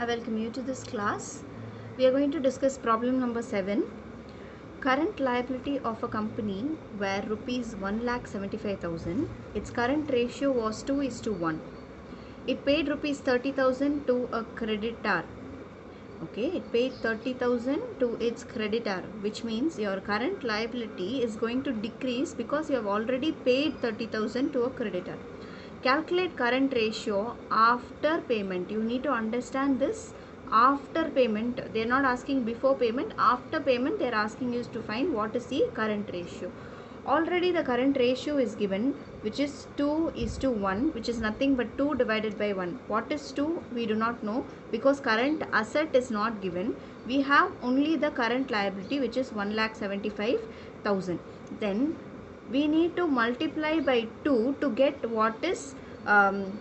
I welcome you to this class. We are going to discuss problem number 7. Current liability of a company where rupees 1,75,000. Its current ratio was 2:1. It paid rupees 30,000 to a creditor. Okay, it paid 30,000 to its creditor, which means your current liability is going to decrease because you have already paid 30,000 to a creditor. Calculate current ratio after payment. You need to understand this. After payment, they are not asking before payment. After payment, they are asking you to find what is the current ratio. Already the current ratio is given, which is 2:1, which is nothing but 2 divided by 1. What is 2? We do not know because current asset is not given. We have only the current liability, which is 1,75,000. Then we need to multiply by 2 to get what is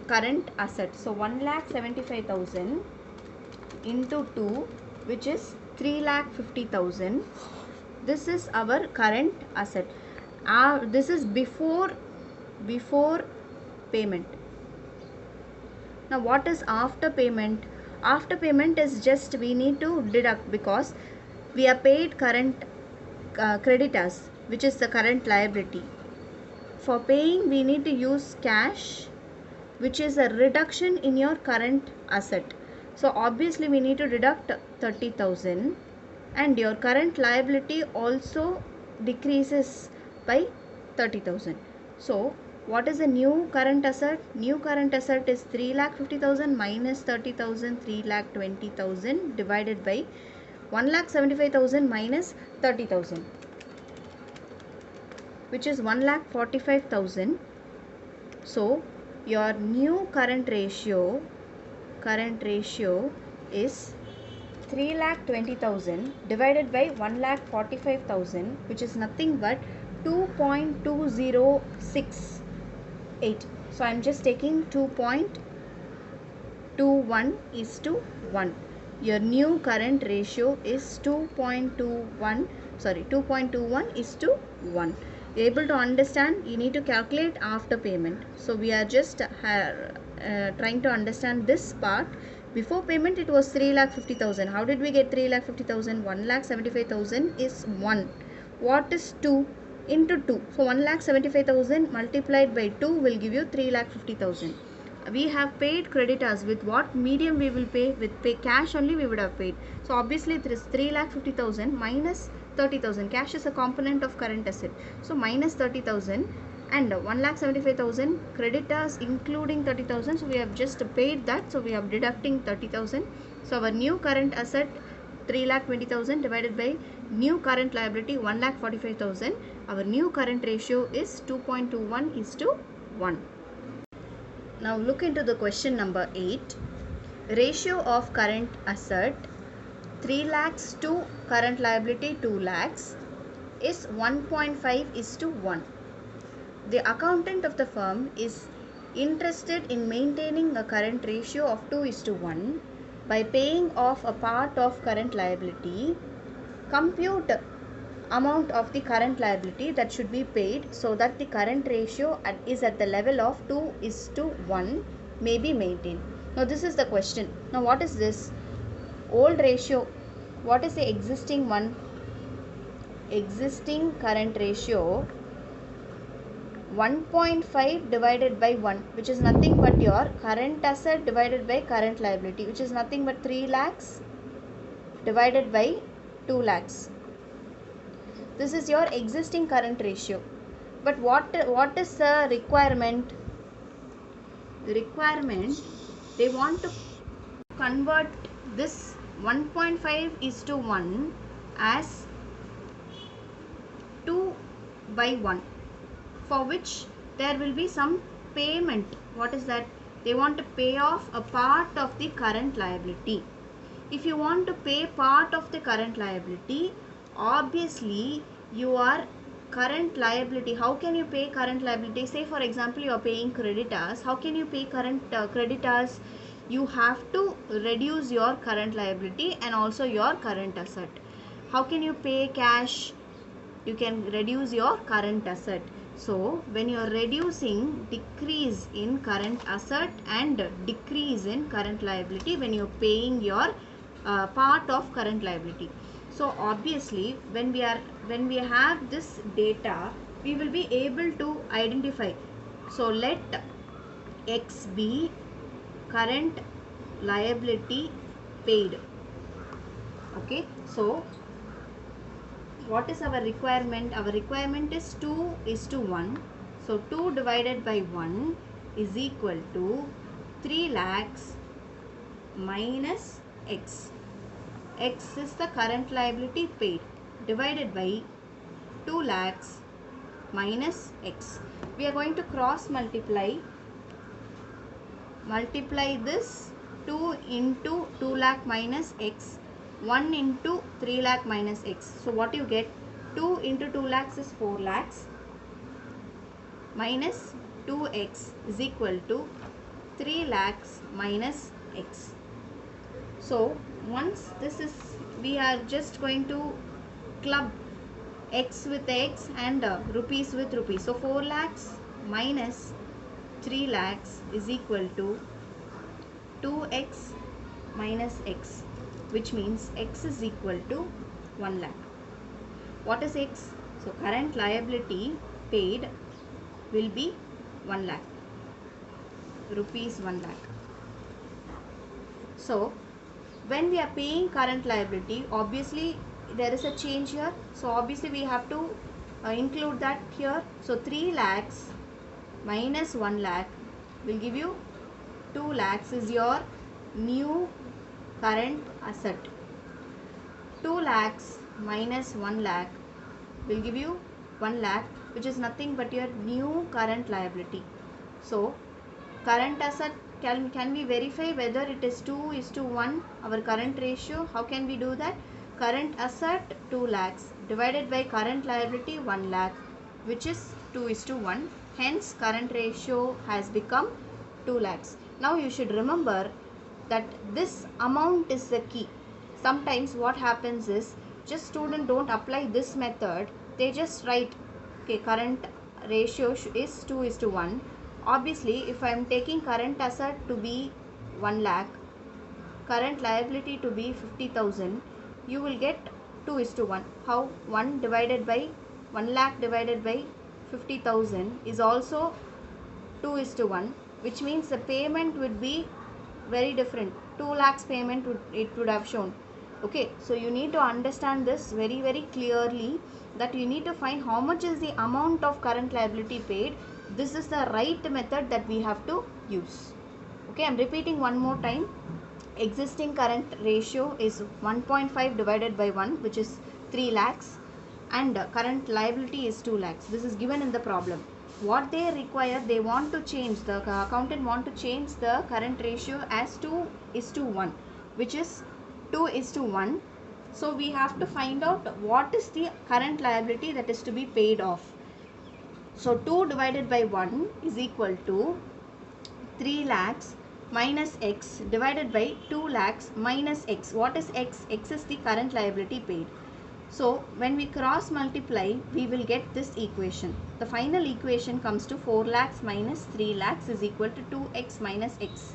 current asset. So 1,75,000 into 2, which is 3,50,000. This is our current asset. This is before payment. Now what is after payment? After payment is just we need to deduct because we are paid current creditors, which is the current liability. For paying we need to use cash, which is a reduction in your current asset. So obviously we need to deduct 30,000 and your current liability also decreases by 30,000. So what is the new current asset? New current asset is 3,50,000 minus 30,000, 3,20,000 divided by 1,75,000 minus 30,000, which is 1,45,000. So your new current ratio is 3,20,000 divided by 1,45,000, which is nothing but 2.2068. So I am just taking 2.21:1. Your new current ratio is 2.21:1. Able to understand? You need to calculate after payment. So we are just trying to understand this part. Before payment it was 3,50,000. How did we get 3,50,000? 1,75,000 is 1. What is 2? Into 2. So 1,75,000 multiplied by 2 will give you 3,50,000. We have paid creditors. With what medium we will pay? With cash only we would have paid. So obviously it is 3,50,000 minus 30,000. Cash is a component of current asset. So minus 30,000 and 1,75,000 creditors including 30,000. So we have just paid that. So we are deducting 30,000. So our new current asset 3,20,000 divided by new current liability 1,45,000. Our new current ratio is 2.21:1. Now look into the question number 8. Ratio of current asset 3 lakhs to current liability 2 lakhs is 1.5:1. The accountant of the firm is interested in maintaining a current ratio of 2:1 by paying off a part of current liability. Compute amount of the current liability that should be paid so that the current ratio is at the level of 2:1 may be maintained. Now this is the question. Now what is this? Old ratio. What is the existing one? Existing current ratio 1.5 divided by 1, which is nothing but your current asset divided by current liability, which is nothing but 3 lakhs divided by 2 lakhs. This is your existing current ratio. But what is the requirement? The requirement, they want to convert this 1.5:1 as 2/1, for which there will be some payment. What is that? They want to pay off a part of the current liability. If you want to pay part of the current liability, obviously your current liability, how can you pay current liability? Say for example you are paying creditors. How can you pay current creditors? You have to reduce your current liability and also your current asset. How can you pay cash? You can reduce your current asset. So when you are reducing, decrease in current asset and decrease in current liability when you are paying your part of current liability. So obviously when we have this data, we will be able to identify. So let X be current liability paid. Okay, so what is our requirement? Our requirement is 2:1. So 2 divided by 1 is equal to 3 lakhs minus X. X is the current liability paid, divided by 2 lakhs minus X. We are going to cross multiply this 2 into 2 lakh minus X, 1 into 3 lakh minus X. So what you get? 2 into 2 lakhs is 4 lakhs minus 2X is equal to 3 lakhs minus X. So once this is, we are just going to club X with X and rupees with rupees. So 4 lakhs minus 3 lakhs is equal to 2X minus X, which means X is equal to 1 lakh. What is X? So current liability paid will be 1 lakh, rupees 1 lakh. So when we are paying current liability, obviously there is a change here. So obviously we have to include that here. So 3 lakhs minus 1 lakh will give you 2 lakhs is your new current asset. 2 lakhs minus 1 lakh will give you 1 lakh, which is nothing but your new current liability. So current asset, can we verify whether it is 2:1 our current ratio? How can we do that? Current asset 2 lakhs divided by current liability 1 lakh, which is 2:1. Hence current ratio has become 2 lakhs. Now you should remember that this amount is the key. Sometimes what happens is, just students don't apply this method. They just write, okay, current ratio is 2:1. Obviously if I am taking current asset to be 1 lakh, current liability to be 50,000, you will get 2:1. How? 1 divided by 1 lakh divided by 50,000 is also 2:1, which means the payment would be very different. 2 lakhs payment would have shown. Okay, so you need to understand this very clearly, that you need to find how much is the amount of current liability paid. This is the right method that we have to use. Okay, I am repeating one more time. Existing current ratio is 1.5 divided by 1, which is 3 lakhs, and current liability is 2 lakhs. This is given in the problem. What they require, they want to change, the accountant want to change the current ratio as 2:1, which is 2:1. So we have to find out what is the current liability that is to be paid off. So 2 divided by 1 is equal to 3 lakhs minus X divided by 2 lakhs minus X. What is X? X is the current liability paid. So when we cross multiply, we will get this equation. The final equation comes to 4 lakhs minus 3 lakhs is equal to 2X minus X.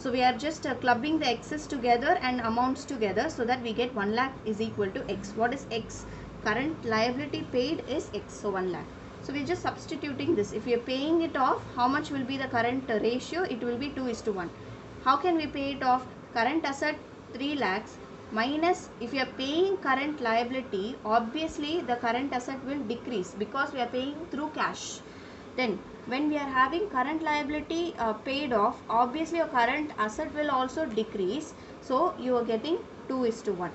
So we are just clubbing the X's together and amounts together, so that we get 1 lakh is equal to X. What is X? Current liability paid is X, so 1 lakh. So we are just substituting this. If we are paying it off, how much will be the current ratio? It will be 2:1. How can we pay it off? Current asset 3 lakhs minus, if you are paying current liability, obviously the current asset will decrease because we are paying through cash. Then when we are having current liability paid off, obviously your current asset will also decrease. So you are getting 2:1.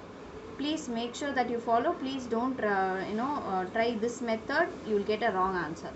Please make sure that you follow. Please don't try this method. You will get a wrong answer.